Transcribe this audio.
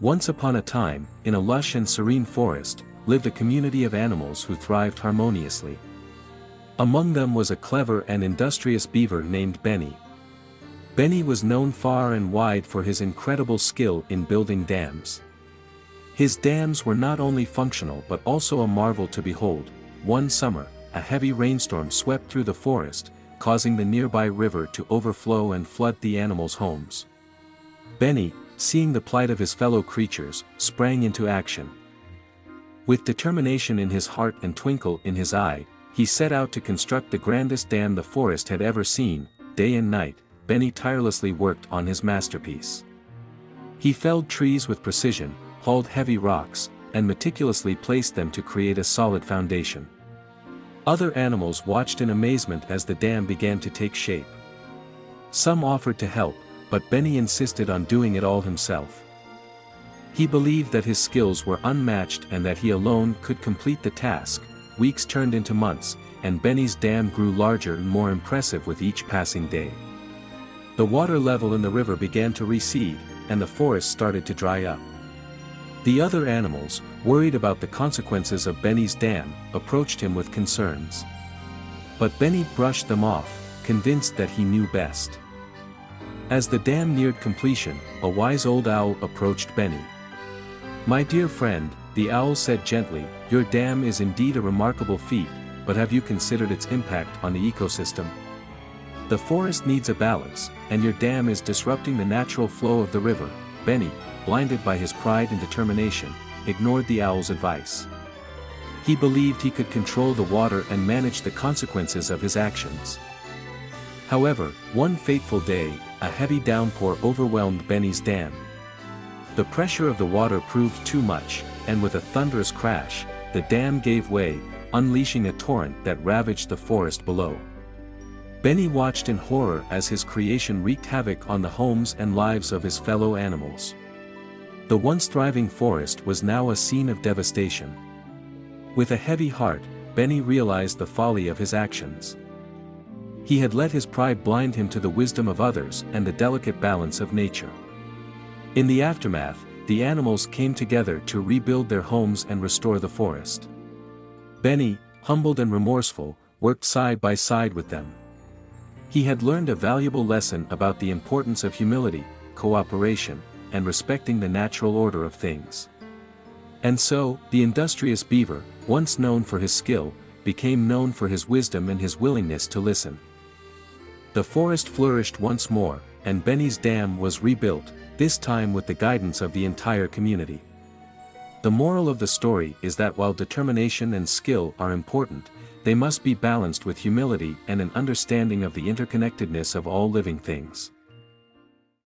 Once upon a time, in a lush and serene forest, lived a community of animals who thrived harmoniously. Among them was a clever and industrious beaver named Benny. Benny was known far and wide for his incredible skill in building dams. His dams were not only functional but also a marvel to behold. One summer, a heavy rainstorm swept through the forest, causing the nearby river to overflow and flood the animals' homes. Benny, seeing the plight of his fellow creatures, sprang into action. With determination in his heart and twinkle in his eye, he set out to construct the grandest dam the forest had ever seen. Day and night, Benny tirelessly worked on his masterpiece. He felled trees with precision, hauled heavy rocks, and meticulously placed them to create a solid foundation. Other animals watched in amazement as the dam began to take shape. Some offered to help, but Benny insisted on doing it all himself. He believed that his skills were unmatched and that he alone could complete the task. Weeks turned into months, and Benny's dam grew larger and more impressive with each passing day. The water level in the river began to recede, and the forest started to dry up. The other animals, worried about the consequences of Benny's dam, approached him with concerns. But Benny brushed them off, convinced that he knew best. As the dam neared completion, a wise old owl approached Benny. "My dear friend," the owl said gently, "your dam is indeed a remarkable feat, but have you considered its impact on the ecosystem? The forest needs a balance, and your dam is disrupting the natural flow of the river." Benny, blinded by his pride and determination, ignored the owl's advice. He believed he could control the water and manage the consequences of his actions. However, one fateful day, a heavy downpour overwhelmed Benny's dam. The pressure of the water proved too much, and with a thunderous crash, the dam gave way, unleashing a torrent that ravaged the forest below. Benny watched in horror as his creation wreaked havoc on the homes and lives of his fellow animals. The once thriving forest was now a scene of devastation. With a heavy heart, Benny realized the folly of his actions. He had let his pride blind him to the wisdom of others and the delicate balance of nature. In the aftermath, the animals came together to rebuild their homes and restore the forest. Benny, humbled and remorseful, worked side by side with them. He had learned a valuable lesson about the importance of humility, cooperation, and respecting the natural order of things. And so, the industrious beaver, once known for his skill, became known for his wisdom and his willingness to listen. The forest flourished once more, and Benny's dam was rebuilt, this time with the guidance of the entire community. The moral of the story is that while determination and skill are important, they must be balanced with humility and an understanding of the interconnectedness of all living things.